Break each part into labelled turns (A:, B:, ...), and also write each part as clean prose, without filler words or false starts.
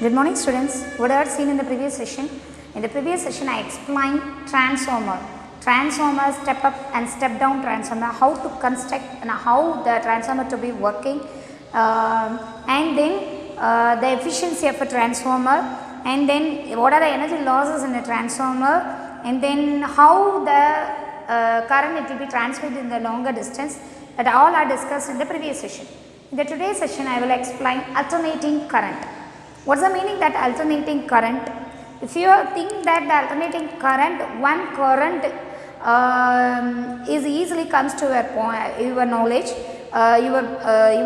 A: Good morning students. What I had seen in the previous session? In the previous session I explained transformer, step up and step down transformer, how to construct and how the transformer to be working, and then the efficiency of a transformer, and then what are the energy losses in a transformer, and then how the current it will be transmitted in the longer distance. That all are discussed in the previous session. In the today's session I will explain alternating current. What is the meaning that alternating current? If you think that the alternating current, one current is easily comes to your knowledge, your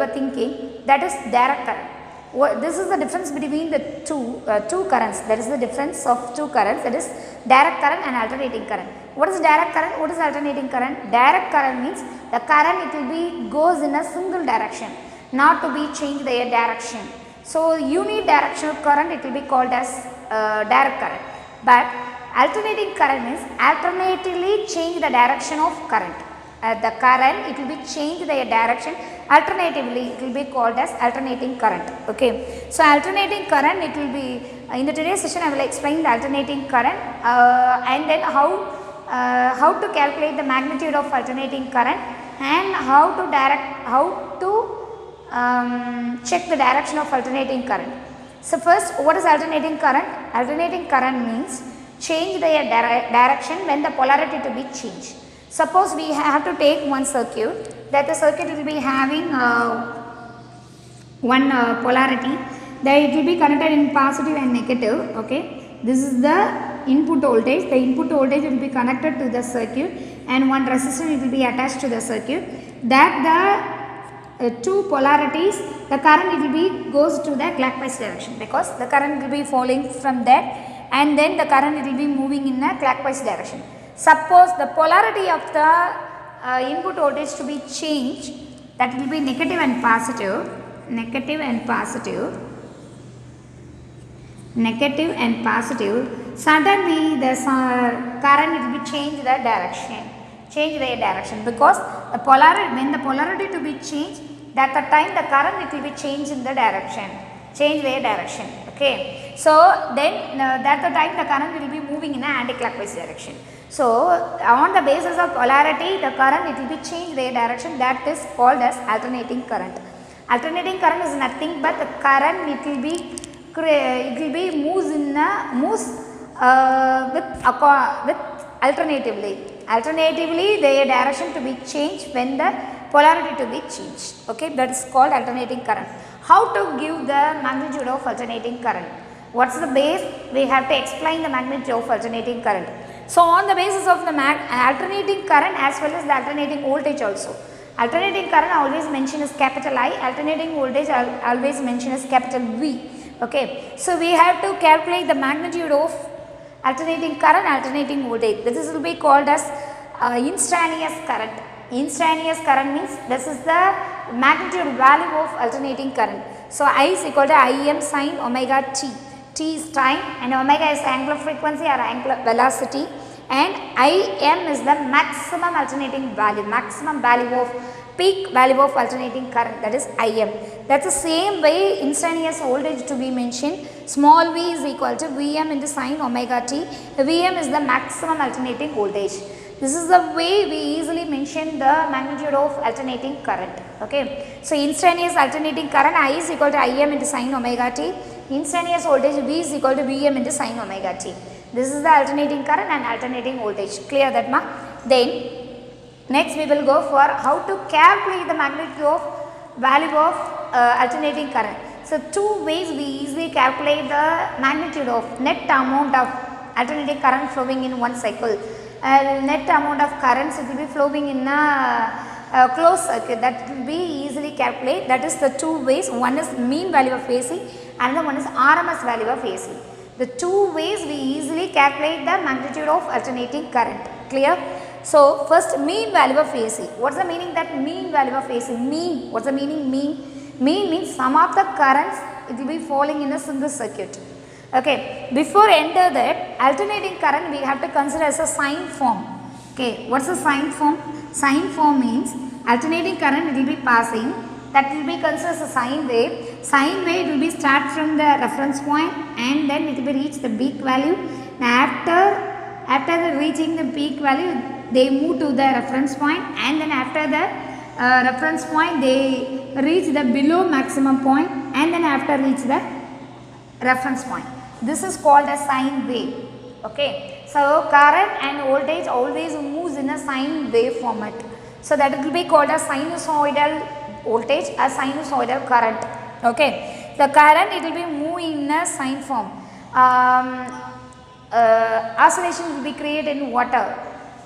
A: thinking, that is direct current. This is the difference between the two currents. That is the difference of two currents, that is direct current and alternating current. What is direct current? What is alternating current? Direct current means the current it will be goes in a single direction, not to be changed their direction. So unidirectional current it will be called as direct current, but alternating current means alternatively change the direction of current. The current it will be changed their direction alternatively, it will be called as alternating current. Okay, so alternating current it will be in the today's session I will explain the alternating current, and then how to calculate the magnitude of alternating current, and how to check the direction of alternating current. So first, what is alternating current? Alternating current means change their direction when the polarity to be changed. Suppose we have to take one circuit, that the circuit will be having one polarity, that it will be connected in positive and negative. Okay, this is the input voltage. The input voltage will be connected to the circuit, and one resistor it will be attached to the circuit. That the two polarities, the current it will be goes to the clockwise direction, because the current will be falling from that, and then the current it will be moving in a clockwise direction. Suppose the polarity of the input voltage to be changed, that will be negative and positive, suddenly the current it will be changed the direction, because the polarity, when the polarity to be changed, that the time the current it will be changed in the direction, okay. So then that the time the current will be moving in an anti-clockwise direction. So on the basis of polarity, the current it will be changed their direction, that is called as alternating current. Alternating current is nothing but the current it will be moves with alternatively their direction to be changed when the polarity to be changed. Okay, that is called alternating current. How to give the magnitude of alternating current? What's the base? We have to explain the magnitude of alternating current. So on the basis of the alternating current as well as the alternating voltage also. Alternating current always mentioned as capital I, alternating voltage always mentioned as capital V. Okay, so we have to calculate the magnitude of alternating current, alternating voltage. This will be called as instantaneous current. Instantaneous current means this is the magnitude value of alternating current. So I is equal to Im sin omega t. T is time and omega is angular frequency or angular velocity, and Im is the maximum alternating value, maximum value of peak value of alternating current, that is Im. That's the same way instantaneous voltage to be mentioned. Small v is equal to Vm into sin omega t. Vm is the maximum alternating voltage. This is the way we easily mention the magnitude of alternating current. Okay, so instantaneous alternating current I is equal to Im into sin omega t. Instantaneous voltage V is equal to Vm into sin omega t. This is the alternating current and alternating voltage. Clear that, ma? Then next we will go for how to calculate the magnitude of value of alternating current. So two ways we easily calculate the magnitude of net amount of alternating current flowing in one cycle. Net amount of currents it will be flowing in a closed circuit, that will be easily calculate. That is the two ways. One is mean value of AC, another one is RMS value of AC. The two ways we easily calculate the magnitude of alternating current. Clear? So first, mean value of AC. What is the meaning that mean value of AC? Mean. What's the meaning mean? Mean means sum of the currents it will be falling in a single circuit. Okay. Before enter that alternating current, we have to consider as a sine form. Okay. What's the sine form? Sine form means alternating current it will be passing, that will be considered as a sine wave. Sine wave will be start from the reference point and then it will be reach the peak value. After the reaching the peak value, they move to the reference point and then after the reference point they reach the below maximum point and then after reach the reference point. This is called a sine wave. Okay. So current and voltage always moves in a sine wave format. So that will be called a sinusoidal voltage or sinusoidal current. Okay. The current it will be moving in a sine form. Oscillation will be created in water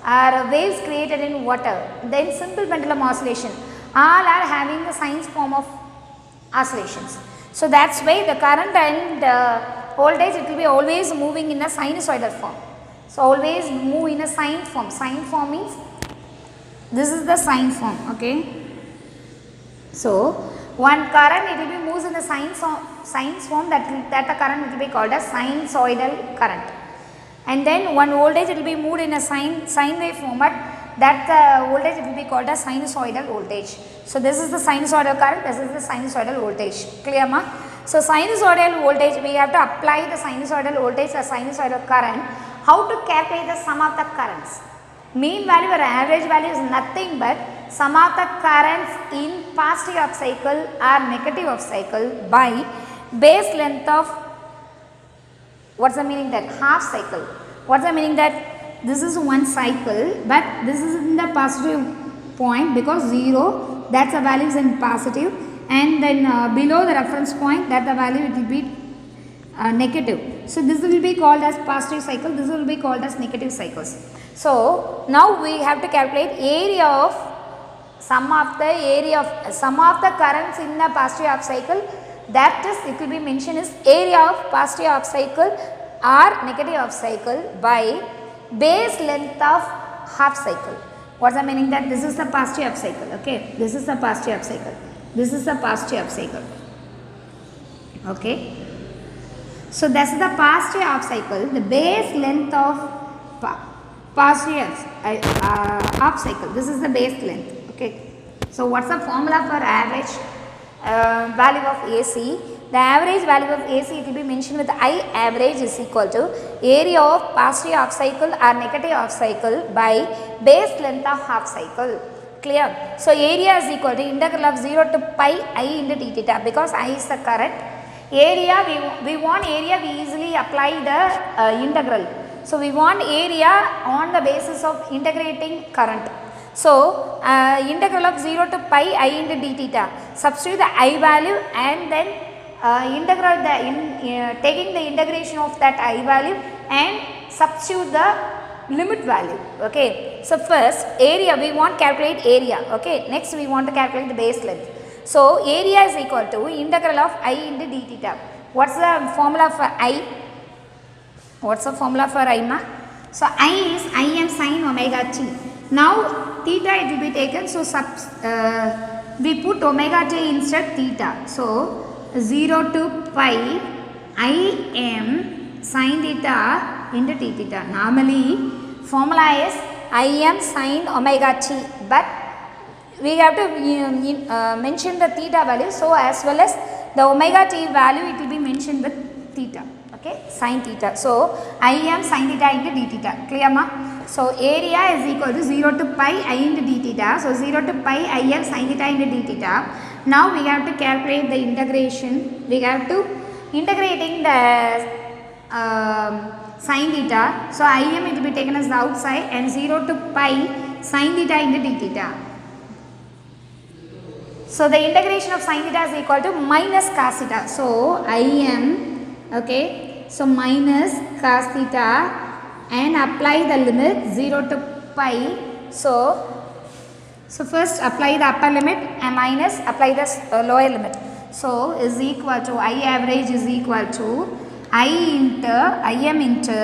A: or waves created in water. Then simple pendulum oscillation. All are having the sine form of oscillations. So that's why the current and voltage it will be always moving in a sinusoidal form. So always move in a sine form. Sine form means this is the sine form. Okay. So one current it will be moves in the sine form that the current will be called as sinusoidal current. And then one voltage it will be moved in a sine wave format, that voltage it will be called as sinusoidal voltage. So this is the sinusoidal current, this is the sinusoidal voltage. Clear ma? So sinusoidal voltage, we have to apply the sinusoidal voltage or sinusoidal current. How to calculate the sum of the currents? Mean value or average value is nothing but sum of the currents in positive of cycle or negative of cycle by base length of, what's the meaning that? Half cycle. What's the meaning that? This is one cycle but this is in the positive point because 0, that's the value is in positive, and then below the reference point that the value it will be negative. So this will be called as positive cycle, this will be called as negative cycles. So now we have to calculate area of sum of the currents in the positive half cycle, that is it will be mentioned as area of positive half cycle or negative half cycle by base length of half cycle. What's the meaning that? This is the positive half cycle. Okay, this is the positive half cycle, this is the positive half cycle. Okay, so that's the positive half cycle, the base length of positive half cycle, this is the base length. Okay, so what's the formula for average value of AC? The average value of AC it will be mentioned with I average is equal to area of positive half cycle or negative half cycle by base length of half cycle. Clear? So area is equal to integral of 0 to pi I into d theta, because I is the current. Area, we want area, we easily apply the integral. So we want area on the basis of integrating current. So integral of 0 to pi I into d theta, substitute the I value and then taking the integration of that I value and substitute the limit value. Okay. So first area, we want to calculate area. Okay. Next we want to calculate the base length. So area is equal to integral of I into d theta. What's the formula for I? What's the formula for I, ma? So I is Im sin omega t. Now theta it will be taken, so we put omega t instead theta. So 0 to pi Im sin theta into t theta. Normally formula is Im sin omega t, but we have to mention the theta value, so as well as the omega t value it will be mentioned with theta. Okay, sin theta. So Im sin theta into d theta. Clear ma? So area is equal to 0 to pi I into d theta. So 0 to pi Im sin theta into d theta. Now we have to calculate the integration. We have to integrating the sin theta. So Im it will be taken as the outside and 0 to pi sin theta into d theta. So the integration of sin theta is equal to minus cos theta. So Im, okay, so minus cos theta and apply the limit 0 to pi. So first apply the upper limit and minus apply the lower limit. So is equal to I average is equal to Im into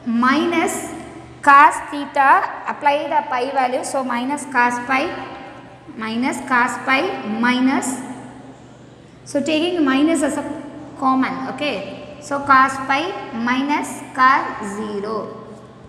A: minus cos theta, apply the pi value. So minus cos pi minus, so taking minus as a common. Okay, so cos pi minus cos 0.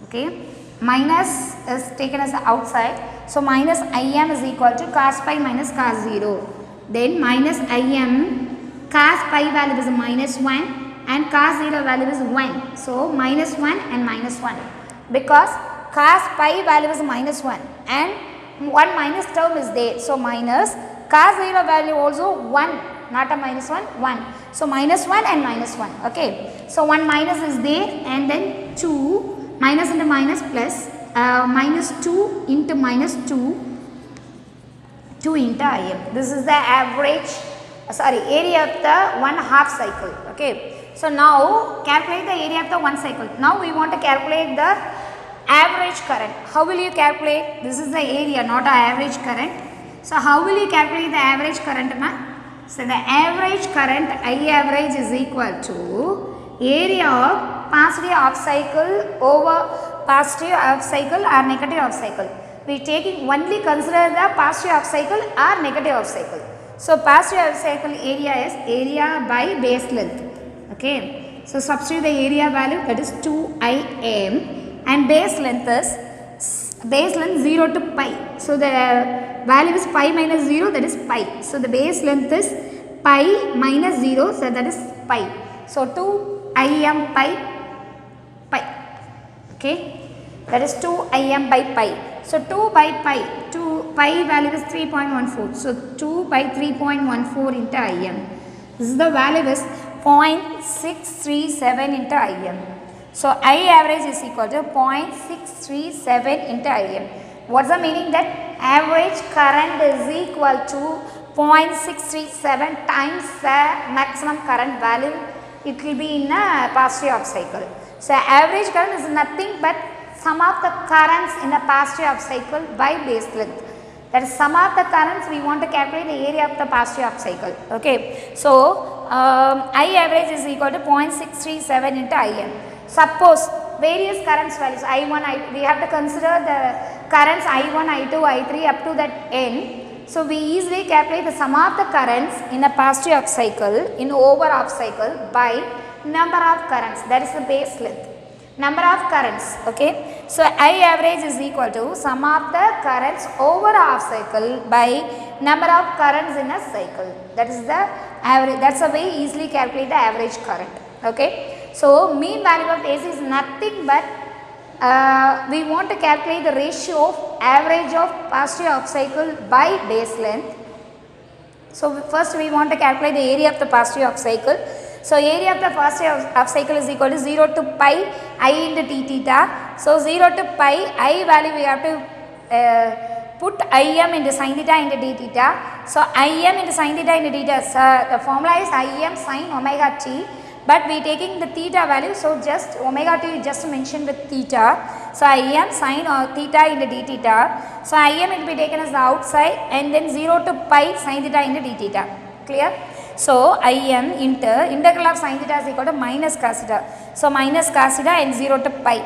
A: Okay, minus is taken as the outside, so minus Im is equal to cos pi minus cos 0. Then minus Im cos pi value is minus 1 and cos 0 value is 1. So, minus 1 and minus 1 because cos pi value is minus 1 and one minus term is there. So, minus cos 0 value also 1, not a minus 1, 1. So, minus 1 and minus 1. Okay. So, 1 minus is there and then 2 minus into minus plus minus 2 into minus 2 into Im. This is the average area of the 1/2 cycle. Okay. So, now calculate the area of the 1 cycle. Now, we want to calculate the average current. How will you calculate? This is the area, not the average current. So, how will you calculate the average current, ma? So, the average current I average is equal to area of positive half cycle over positive half cycle or negative half cycle. We taking only consider the positive half cycle or negative half cycle. So, positive half cycle area is area by base length. Okay. So, substitute the area value, that is 2Im, and base length is 0 to pi. So, the value is pi minus 0, that is pi. So, the base length is pi minus 0, so that is pi. So, 2Im pi. Okay. That is 2Im by pi. So, 2 by pi, 2 pi value is 3.14. So, 2 by 3.14 into Im. This is the value is 0.637 into Im. So, I average is equal to 0.637 into Im. What's the meaning? That average current is equal to 0.637 times the maximum current value. It will be in a positive half cycle. So, average current is nothing but sum of the currents in a positive half cycle by base length. That is sum of the currents. We want to calculate the area of the positive half cycle. Okay. So, I average is equal to 0.637 into Im. Suppose various currents values I1, we have to consider the currents I1, I2, I3 up to that n. So, we easily calculate the sum of the currents in a positive half cycle in over half cycle by number of currents, that is the base length. Number of currents. Okay. So, I average is equal to sum of the currents over half cycle by number of currents in a cycle. That is the average. That is a way easily calculate the average current. Okay. So, mean value of AC is nothing but we want to calculate the ratio of average of positive half cycle by base length. So, first we want to calculate the area of the positive half cycle. So, area of the positive half cycle is equal to 0 to pi I into d theta. So, 0 to pi I value we have to put Im into sin theta into d theta. So, Im into sin theta into d theta, the formula is Im sin omega t, but we taking the theta value. So, just omega t just mentioned with theta. So, Im sin or theta into d theta. So, Im will be taken as the outside and then 0 to pi sin theta into d theta. Clear? So, Im into integral of sin theta is equal to minus cos theta. So, minus cos theta and 0 to pi.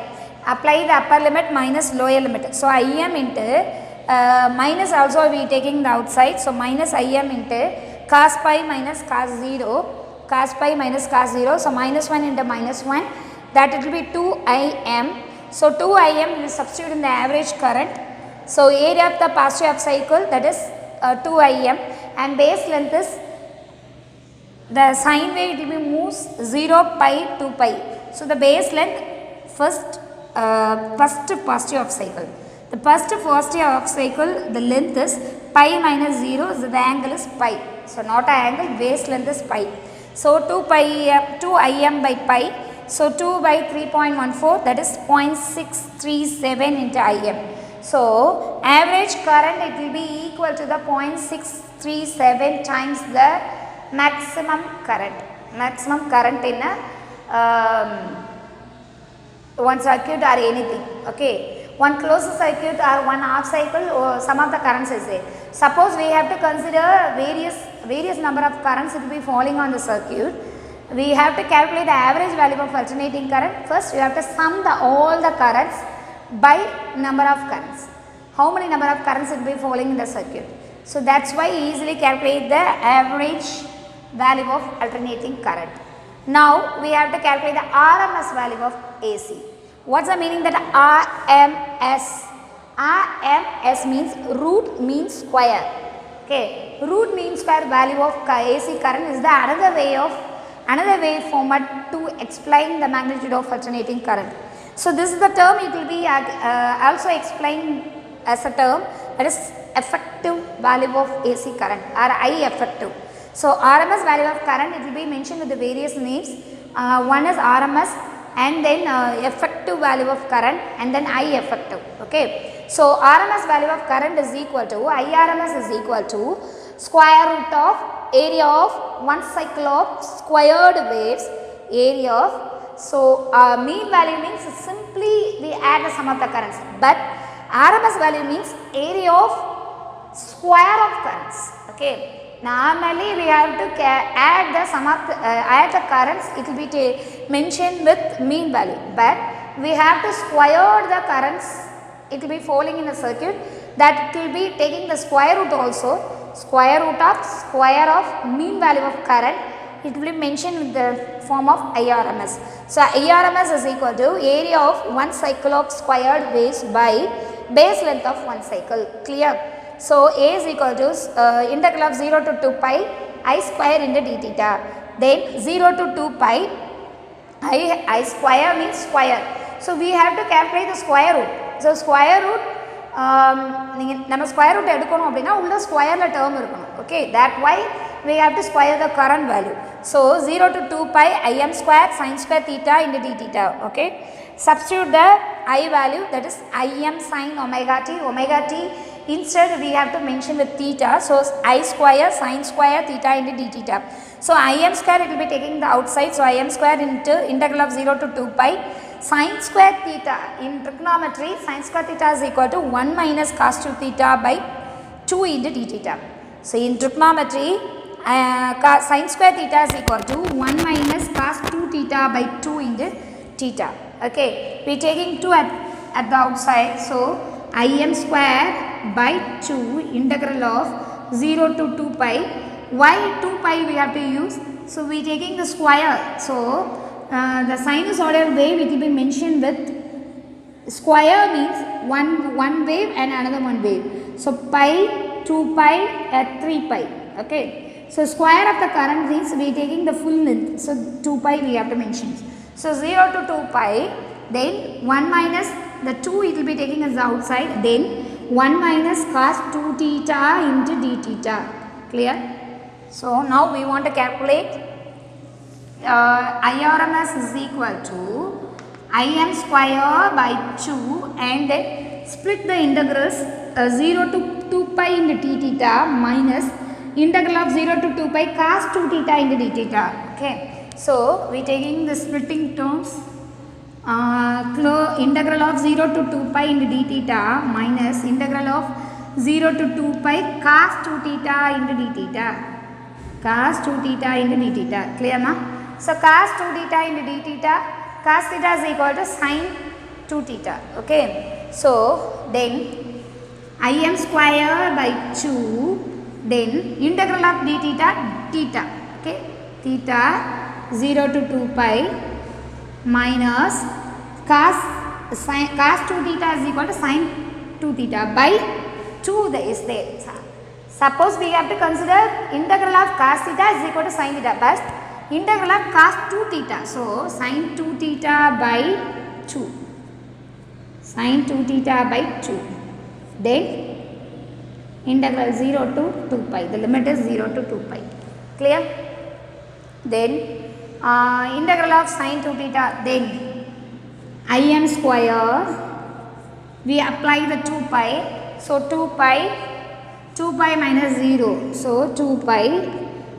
A: Apply the upper limit minus lower limit. So, Im into minus also we taking the outside. So, minus Im into cos pi minus cos 0. Cos pi minus cos 0. So, minus 1 into minus 1. That it will be 2Im. So, 2Im will substitute in the average current. So, area of the positive half cycle, that is 2Im, and base length is the sine wave, it will be moves 0 pi to pi. So, the base length first positive half cycle. The first positive half cycle, the length is pi minus 0, so the angle is pi. So, not an angle, base length is pi. So, 2Im by pi. So, 2 by 3.14, that is 0.637 into Im. So, average current it will be equal to the 0.637 times the maximum current in a one circuit or anything. Okay, one closed circuit or one half cycle or some of the currents is there. Suppose we have to consider various number of currents it will be falling on the circuit. We have to calculate the average value of alternating current. First we have to sum all the currents by number of currents. How many number of currents it will be falling in the circuit. So, that is why easily calculate the average value of alternating current. Now, we have to calculate the RMS value of AC. What is the meaning that RMS? RMS means root means square. Okay, root mean square value of AC current is the another way format to explain the magnitude of alternating current. So this is the term, it will be also explained as a term, that is effective value of AC current or I effective. So RMS value of current, it will be mentioned with the various names. One is RMS and then effective value of current and then I effective. Okay. So RMS value of current is equal to, IRMS is equal to square root of area of one cycle of squared waves area of. So mean value means simply we add the sum of the currents, but RMS value means area of square of currents. Okay. Normally we have to add the sum of add the currents, it will be mentioned with mean value, but we have to square the currents, it will be falling in a circuit, that it will be taking the square root also, square root of mean value of current, it will be mentioned with the form of IRMS. So IRMS is equal to area of one cycle of squared waves by base length of one cycle. Clear? So A is equal to integral of 0 to 2 pi I square into d theta. Then 0 to 2 pi I square means square. So we have to calculate the square root. So square root நம்ம square root எடுக்கணும் அப்படினா உள்ள ஸ்கொயர்ல term இருக்கணும். Okay, that why we have to square the current value. So 0 to 2 pi Im square sin square theta into d theta. Okay, substitute the I value, that is Im sin omega t. Instead we have to mention with theta, so I square sin square theta into d theta. So Im square, it will be taking the outside, so Im square into integral of 0 to 2 pi sin square theta. In trigonometry, sin square theta is equal to 1 minus cos 2 theta by 2 into d theta. So in trigonometry, sin square theta is equal to 1 minus cos 2 theta by 2 into theta. Okay, we are taking 2 at the outside, so Im square by 2 integral of 0 to 2 pi. Why 2 pi we have to use? So we are taking the square. So the sinusoidal wave, it will be mentioned with square means one wave and another one wave. So pi, 2 pi, 3 pi. Okay. So square of the current means we are taking the full length. So 2 pi we have to mention. So 0 to 2 pi, then 1 minus the 2, it will be taking as the outside, then 1 minus cos 2 theta into d theta. Clear? So now we want to calculate IRMS is equal to Im square by 2 and then split the integrals 0 to 2 pi into d theta minus integral of 0 to 2 pi cos 2 theta into d theta. Okay. So we are taking the splitting terms, integral of 0 to 2 pi into d theta minus integral of 0 to 2 pi cos 2 theta into d theta. Cos 2 theta into d theta. Clear ma? So cos 2 theta into d theta, cos theta is equal to sin 2 theta. Okay. So then Im square by 2, then integral of d theta, theta. Okay. Theta 0 to 2 pi minus cos 2 theta is equal to sin 2 theta by 2 is there. Suppose we have to consider integral of cos theta is equal to sin theta, but integral of cos 2 theta. So sin 2 theta by 2. Sin 2 theta by 2. Then integral 0 to 2 pi. The limit is 0 to 2 pi. Clear? Then integral of sin 2 theta, then Im square, we apply the 2 pi, so 2 pi minus 0, so 2 pi,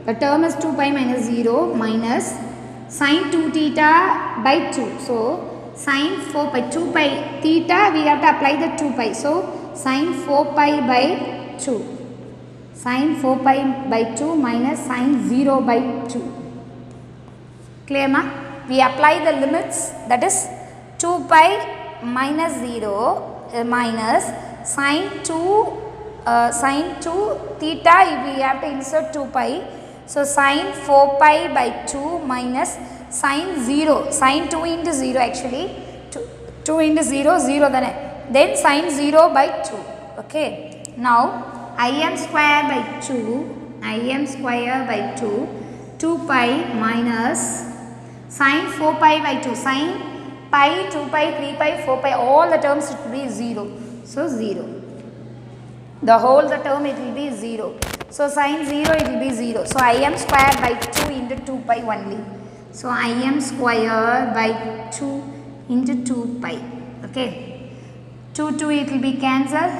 A: the term is 2 pi minus 0 minus sin 2 theta by 2, so sin 4 pi, 2 pi theta we have to apply the 2 pi, so sin 4 pi by 2, sin 4 pi by 2 minus sin 0 by 2. Clear ma? We apply the limits, that is 2 pi minus 0 minus sin 2 theta, we have to insert 2 pi. So sin 4 pi by 2 minus sin 0, sin 2 into 0 actually, 2 into 0, 0 then sin 0 by 2. Okay. Now Im square by 2, Im square by 2, 2 pi minus sin 4 pi by 2, sin pi, 2 pi, 3 pi, 4 pi, all the terms it will be 0. So 0. The whole the term it will be 0. So sin 0 it will be 0. So Im square by 2 into 2 pi only. So Im square by 2 into 2 pi. Okay. 2 it will be cancelled.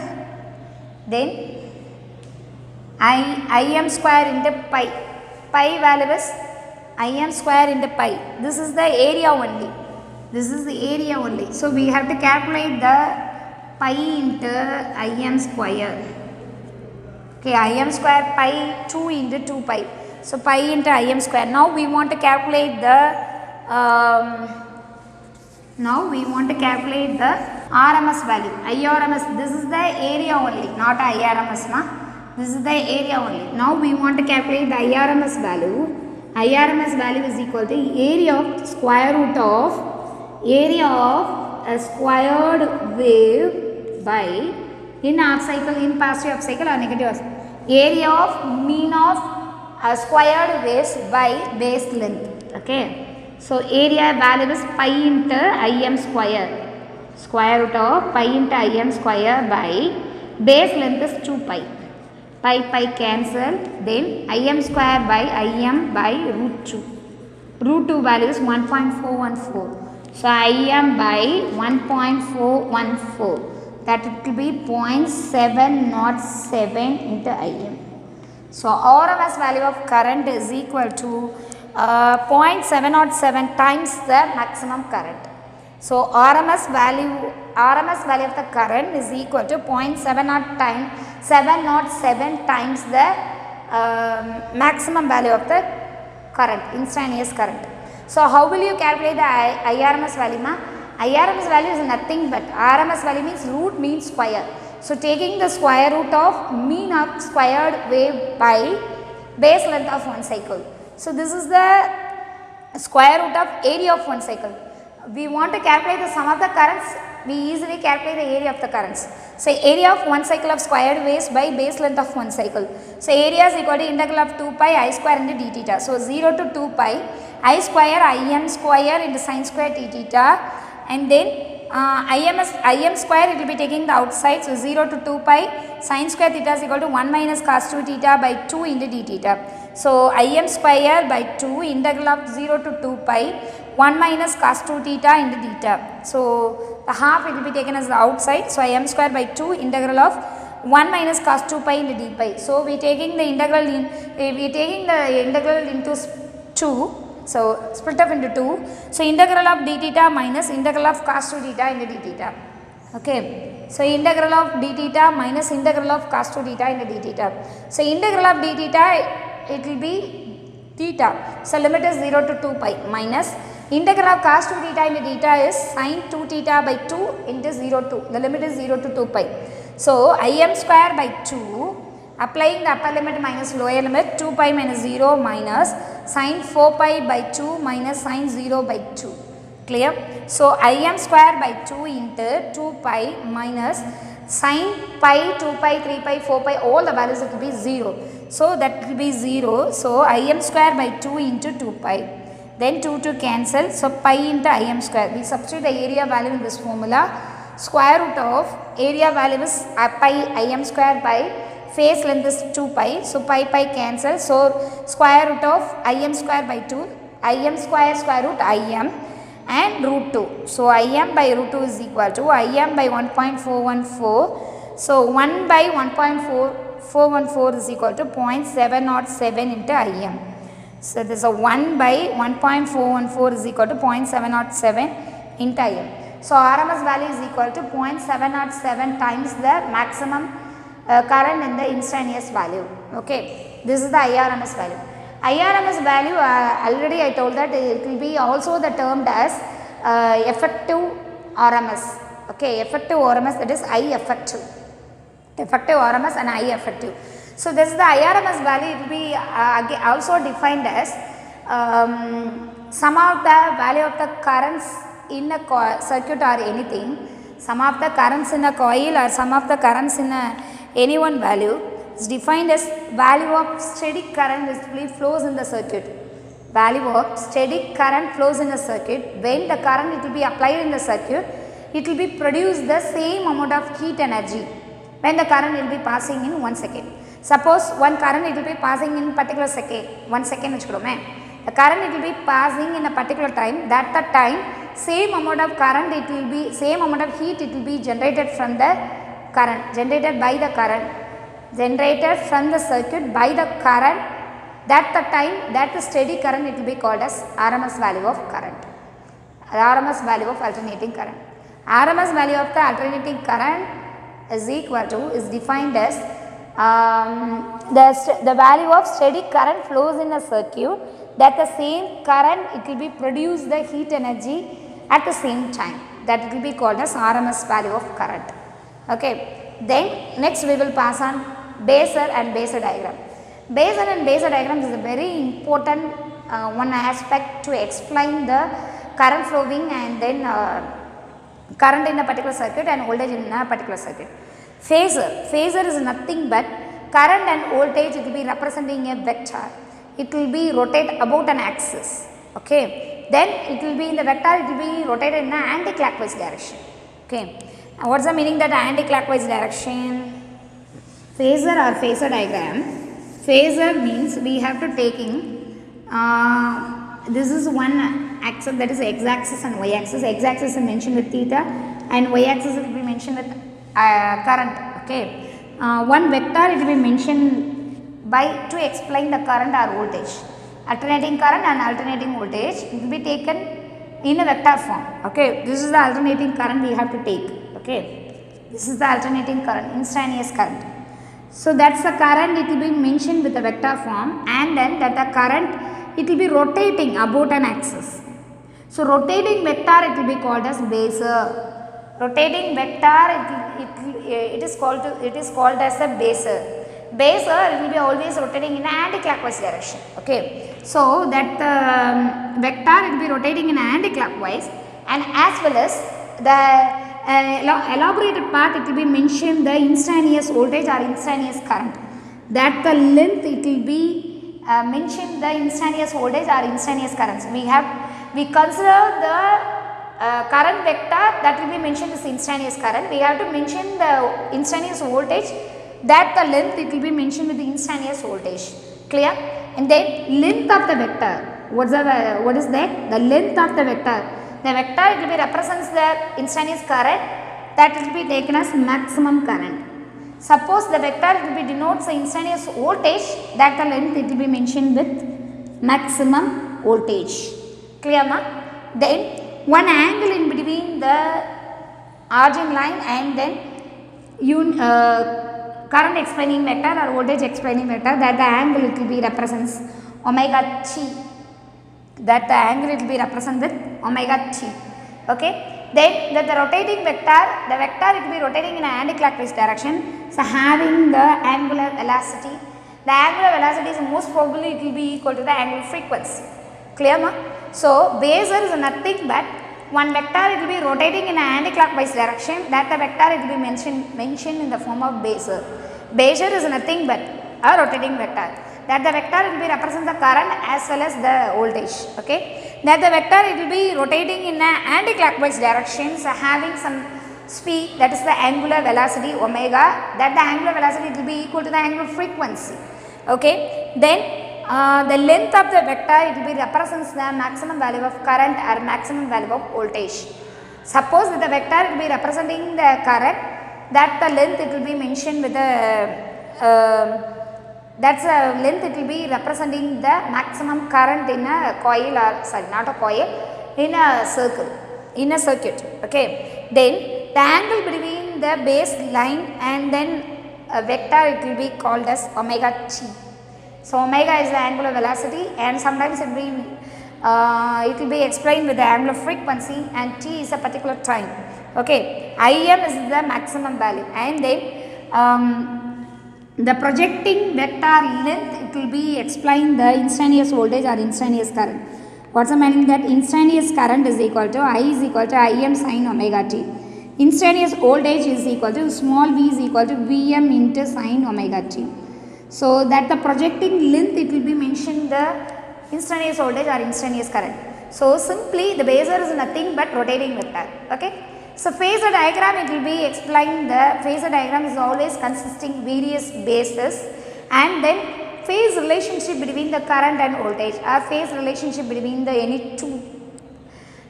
A: Then Im square into pi. Pi value is Im square into pi. This is the area only. This is the area only. So we have to calculate the pi into Im square. Okay, Im square pi 2 into 2 pi. So pi into Im square. Now we want to calculate the RMS value. IRMS. This is the area only, not IRMS. This is the area only. Now we want to calculate the IRMS value. IRMS value is equal to area of square root of a squared wave by in half cycle, in positive half cycle or negative half cycle. Area of mean of squared waves by base length. Okay. So area value is pi into Im square. Square root of pi into Im square by base length is 2 pi. Pi cancel. Then Im square by Im by root 2. Root 2 value is 1.414. So Im by 1.414. That it will be 0.707 into Im. So RMS value of current is equal to 0.707 times the maximum current. So RMS value of the current is equal to 0.707 times the maximum value of the current, instantaneous current. So how will you calculate the IRMS value? IRMS value is nothing but RMS value means root means square. So taking the square root of mean of squared wave by base length of one cycle. So this is the square root of area of one cycle. We want to calculate the sum of the currents. We easily calculate the area of the currents. So area of one cycle of squared waves by base length of one cycle. So area is equal to integral of 2 pi I square into d theta. So 0 to 2 pi I square Im square into sin square d theta, and then Im square it will be taking the outside. So 0 to 2 pi sin square theta is equal to 1 minus cos 2 theta by 2 into d theta. So Im square by 2 integral of 0 to 2 pi 1 minus cos 2 theta into theta. So the half it will be taken as the outside. So Im square by 2 integral of 1 minus cos 2 pi into d pi. So we taking the integral into 2. So split up into 2. So integral of d theta minus integral of cos 2 theta into d theta. Okay. So integral of d theta minus integral of cos 2 theta into d theta. So integral of d theta it will be theta. So limit is 0 to 2 pi minus integral of cos 2 theta into theta is sin 2 theta by 2 into 0 to, the limit is 0 to 2 pi. So Im square by 2, applying the upper limit minus lower limit, 2 pi minus 0 minus sin 4 pi by 2 minus sin 0 by 2. Clear? So Im square by 2 into 2 pi minus sin pi, 2 pi, 3 pi, 4 pi, all the values it will be 0. So that will be 0. So Im square by 2 into 2 pi. Then 2 to cancel. So pi into Im square. We substitute the area value in this formula. Square root of area value is pi Im square by face length is 2 pi. So pi cancel. So square root of Im square by 2. Im square root Im and root 2. So Im by root 2 is equal to Im by 1.414. So 1 by 1.414 is equal to 0.707 into Im. So this is a 1 by 1.414 is equal to 0.707 into Im. So RMS value is equal to 0.707 times the maximum current in the instantaneous value. Okay, this is the IRMS value. IRMS value already I told that it will be also the termed as effective RMS. Okay, effective RMS, that is I effective. Effective RMS and I effective. So this is the IRMS value. It will be also defined as sum of the value of the currents in a circuit or anything, sum of the currents in a coil or sum of the currents in any one value is defined as value of steady current which flows in the circuit. Value of steady current flows in the circuit. When the current it will be applied in the circuit, it will be produce the same amount of heat energy when the current will be passing in 1 second. Suppose one current it will be passing in particular second, 1 second vechukudome. The current it will be passing in a particular time, that the time same amount of current it will be, same amount of heat it will be generated from the current, generated by the current, generated from the circuit by the current, that the time, that the steady current it will be called as RMS value of current, RMS value of alternating current. RMS value of the alternating current is equal to, is defined as the value of steady current flows in a circuit, that the same current it will be produce the heat energy at the same time, that it will be called as RMS value of current. Okay. Then next we will pass on Basor and Basor diagram. Basor and Basor diagram is a very important one aspect to explain the current flowing and then current in a particular circuit and voltage in a particular circuit. Phasor is nothing but current and voltage, it will be representing a vector. It will be rotate about an axis. Okay. Then it will be in the vector, it will be rotated in an anti-clockwise direction. Okay. What is the meaning that anti-clockwise direction? Phasor or phasor diagram. Phasor means we have to taking this is one axis, that is x axis and y axis. X axis is mentioned with theta and y axis will be mentioned with current. Okay. One vector it will be mentioned by to explain the current or voltage. Alternating current and alternating voltage it will be taken in a vector form. Okay. This is the alternating current we have to take. Okay. This is the alternating current, instantaneous current. So that's the current, it will be mentioned with the vector form, and then that the current it will be rotating about an axis. So rotating vector it will be called as Basor. Rotating vector it is called as a Basor. Basor it will be always rotating in an anti-clockwise direction. Okay. So that the vector it will be rotating in anti-clockwise, and as well as the elaborated part it will be mentioned the instantaneous voltage or instantaneous current, that the length it will be mentioned the instantaneous voltage or instantaneous currents. We consider the current vector that will be mentioned as instantaneous current. We have to mention the instantaneous voltage, that the length it will be mentioned with the instantaneous voltage. Clear? And then length of the vector. What is that? The length of the vector. The vector it will be represents the instantaneous current, that will be taken as maximum current. Suppose the vector it will be denotes the instantaneous voltage, that the length it will be mentioned with maximum voltage. Clear ma? Then one angle in between the origin line and then current explaining vector or voltage explaining vector, that the angle it will be represents omega t, that the angle it will be represented with omega t. Okay. Then that the rotating vector, the vector it will be rotating in an anti-clockwise direction, so having the angular velocity. The angular velocity is most probably it will be equal to the angular frequency. Clear ma? So Basor is nothing but one vector it will be rotating in an anti-clockwise direction, that the vector it will be mentioned in the form of Basor. Basor is nothing but a rotating vector, that the vector will be represents the current as well as the voltage. Okay. That the vector it will be rotating in an anti-clockwise direction, so having some speed, that is the angular velocity omega, that the angular velocity it will be equal to the angular frequency. Okay. Then the length of the vector it will be represents the maximum value of current or maximum value of voltage. Suppose that the vector will be representing the current, that the length it will be mentioned with the that's the length it will be representing the maximum current in a coil, or sorry not a coil, in a circuit. Okay. Then the angle between the base line and then a vector it will be called as omega t. So omega is the angular velocity, and sometimes it will be explained with the angular frequency, and t is a particular time. Okay. Im is the maximum value, and then the projecting vector length it will be explain the instantaneous voltage or instantaneous current. What's the meaning? That instantaneous current is equal to I is equal to Im sin omega t. Instantaneous voltage is equal to small v is equal to Vm into sin omega t. So that the projecting length, it will be mentioned the instantaneous voltage or instantaneous current. So simply the Basor is nothing but rotating vector. Okay. So phasor diagram, it will be explained. The phasor diagram is always consisting various bases, and then phase relationship between the current and voltage, or phase relationship between the any two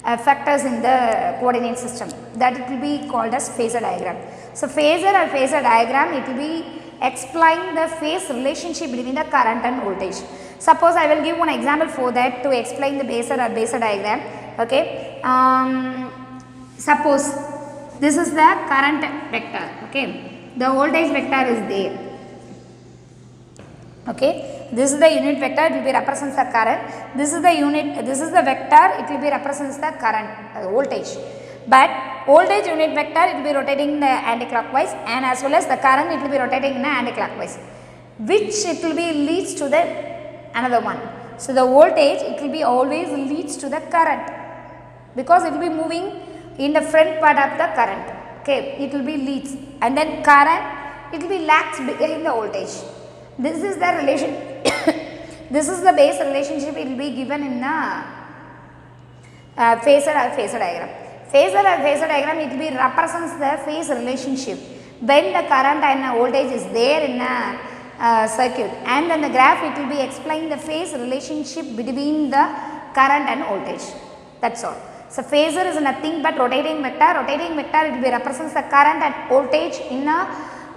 A: factors in the coordinate system, that it will be called as phasor diagram. So phasor or phasor diagram, it will be explain the phase relationship between the current and voltage. Suppose I will give one example for that to explain the Basor or Basor diagram. Okay. Suppose this is the current vector. Okay. The voltage vector is there. Okay. This is the unit vector, it will be represents the current. This is the unit, this is the vector, it will be represents the current, voltage. But voltage unit vector, it will be rotating in the anti-clockwise, and as well as the current, it will be rotating in the anti-clockwise, which it will be leads to the another one. So the voltage, it will be always leads to the current, because it will be moving in the front part of the current. Okay, it will be leads, and then current, it will be lags behind the voltage. This is the relation. This is the base relationship, it will be given in the phasor or phasor diagram. Phasor or phasor diagram, it will be represents the phase relationship when the current and voltage is there in a circuit, and then the graph, it will be explain the phase relationship between the current and voltage. That's all. So phasor is nothing but rotating vector. Rotating vector, it will be represents the current and voltage in a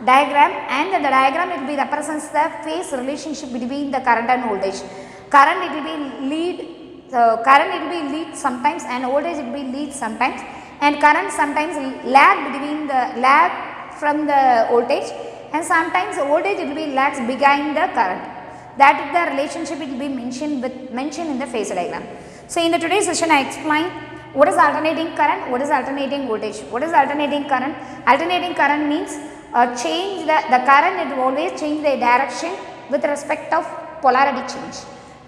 A: diagram, and the diagram, it will be represents the phase relationship between the current and voltage. Current, it will be lead. Current, it will be lead sometimes, and voltage, it will be lead sometimes, and current sometimes lag between the lag from the voltage, and sometimes voltage, it will be lags behind the current. That is the relationship, it will be mentioned in the phasor diagram. So in the today's session, I explained what is alternating current, what is alternating voltage. What is alternating current? Alternating current means change the current, it will always change the direction with respect of polarity change.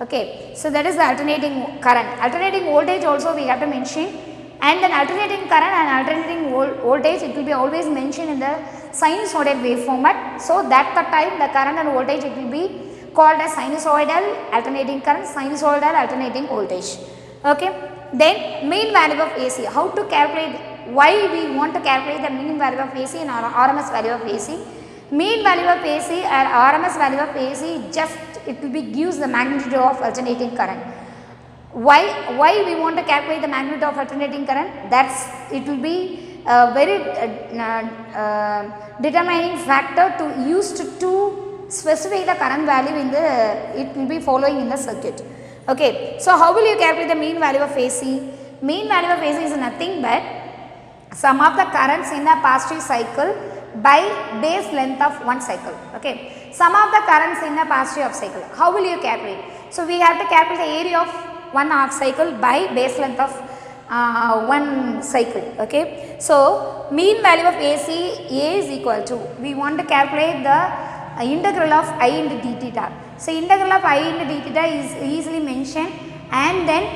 A: Okay, so that is the alternating current. Alternating voltage also we have to mention, and then alternating current and alternating voltage, it will be always mentioned in the sinusoidal wave format. So that the time the current and voltage, it will be called as sinusoidal alternating current, sinusoidal alternating voltage. Okay, then mean value of AC. How to calculate? Why we want to calculate the mean value of AC and RMS value of AC? Mean value of AC or RMS value of AC, just it will be gives the magnitude of alternating current. Why we want to calculate the magnitude of alternating current? That's it will be a very determining factor to use to specify the current value in the, it will be following in the circuit. Okay, so how will you calculate the mean value of AC? Mean value of AC is nothing but sum of the currents in the positive cycle by base length of one cycle. Okay, sum of the currents in the positive half cycle. How will you calculate? So we have to calculate the area of one half cycle by base length of one cycle. Okay, so mean value of AC A is equal to, we want to calculate the integral of I into d theta. So integral of I into d theta is easily mentioned, and then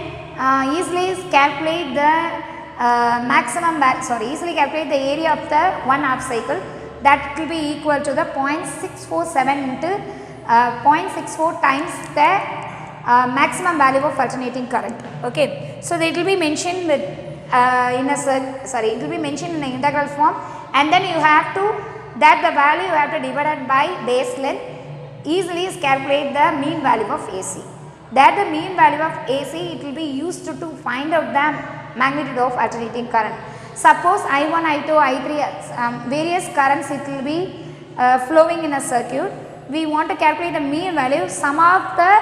A: easily calculate the easily calculate the area of the one half cycle, that will be equal to the 0.647 into 0.64 times the maximum value of alternating current. Okay, so it will be mentioned with it will be mentioned in the integral form, and then you have to that the value you have to divide it by base length. Easily calculate the mean value of AC. That the mean value of AC, it will be used to find out the magnitude of alternating current. Suppose I1, I2, I3, various currents, it will be flowing in a circuit. We want to calculate the mean value, sum of the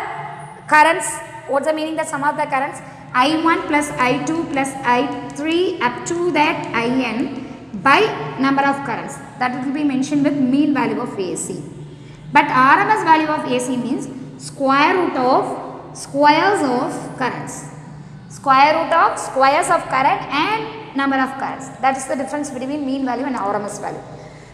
A: currents. What's the meaning, the sum of the currents? I1 plus I2 plus I3 up to that IN by number of currents. That will be mentioned with mean value of AC. But RMS value of AC means square root of squares of currents. Square root of squares of current and number of currents. That is the difference between mean value and RMS value.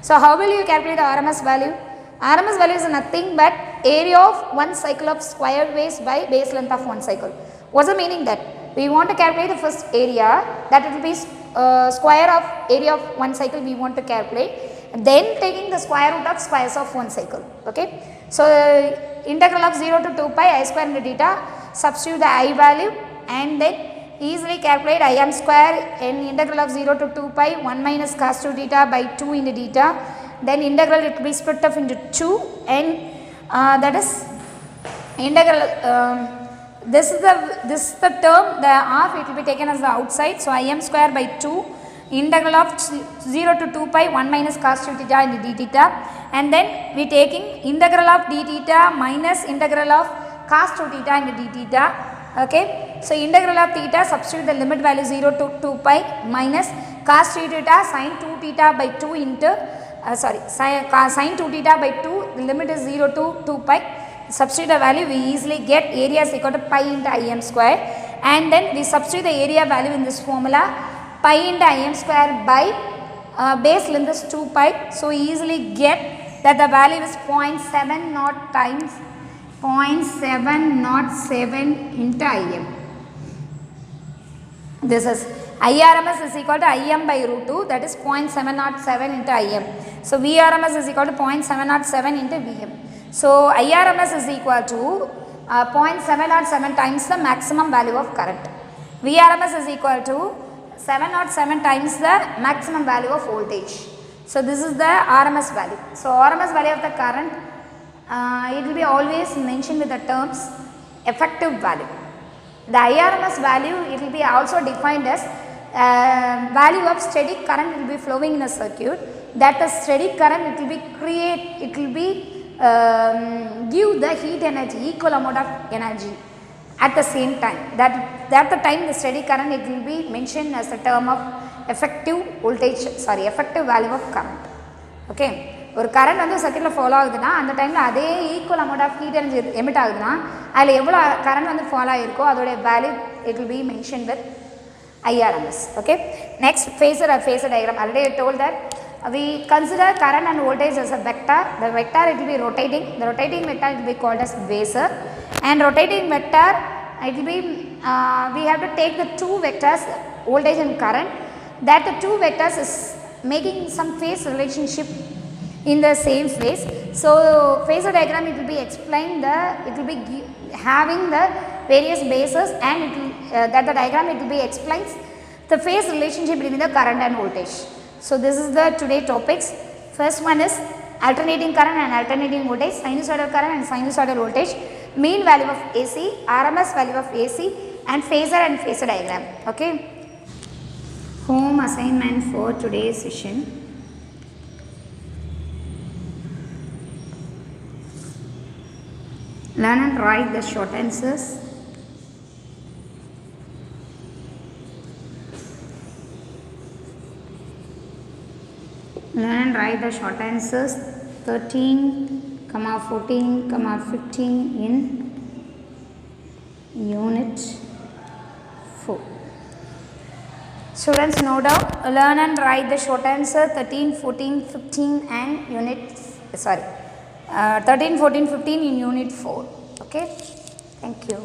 A: So how will you calculate the RMS value? RMS value is nothing but area of one cycle of square base by base length of one cycle. What's the meaning that? We want to calculate the first area, that it will be square of area of one cycle we want to calculate, then taking the square root of squares of one cycle. Okay. So integral of 0 to 2 pi I square into theta, substitute the I value and then easily calculate Im square in integral of 0 to 2 pi 1 minus cos 2 theta by 2 into theta, then integral it will be split up into 2 and that is integral this is the term, the half it will be taken as the outside, so Im square by 2 integral of 0 to 2 pi 1 minus cos 2 theta into d theta, and then we taking integral of d theta minus integral of cos 2 theta into d theta. Okay. So integral of theta, substitute the limit value 0 to 2 pi minus cos 3 theta sin 2 theta by 2 into sin 2 theta by 2, the limit is 0 to 2 pi, substitute the value, we easily get area is equal to pi into Im square, and then we substitute the area value in this formula, pi into Im square by base length is 2 pi, so we easily get that the value is 0.70 times 0.707 into Im. This is IRMS is equal to Im by root 2, that is 0.707 into Im. So VRMS is equal to 0.707 into Vm. So IRMS is equal to 0.707 times the maximum value of current. VRMS is equal to 707 times the maximum value of voltage. So this is the RMS value. So RMS value of the current, it will be always mentioned with the terms effective value. The IRMS value, it will be also defined as value of steady current will be flowing in a circuit, that the steady current it will be give the heat energy, equal amount of energy at the same time. That the time the steady current it will be mentioned as the term of effective value of current. Okay. ஒரு current வந்து சர்க்யூட்டில் follow ஆகுதுன்னா அந்த டைமில் அதே equal amount of heat energy emit ஆகுதுன்னா அதில் எவ்வளோ கரண்ட் வந்து ஃபாலோ ஆகிருக்கோ அதோடைய value it will be mention with IRMS. Okay. Next phasor or phasor diagram, already I told that we consider current and voltage as a vector. The vector it will be rotating, the rotating vector it will be called as phasor, and rotating vector it will be we have to take the two vectors voltage and current, that the two vectors is making some phase relationship in the same phase. So phasor diagram it will be explained it will be having the various bases, and it will, that the diagram it will be explains the phase relationship between the current and voltage. So this is the today topics. First one is alternating current and alternating voltage, sinusoidal current and sinusoidal voltage, mean value of AC, RMS value of AC, and phasor diagram. Okay. Home assignment for today's session. Learn and write the short answers. Learn and write the short answers 13, 14, 15 in unit 4. Students, note down, learn and write the short answer 13, 14, 15 and unit 13, 14, 15 in unit 4. Okay. Thank you.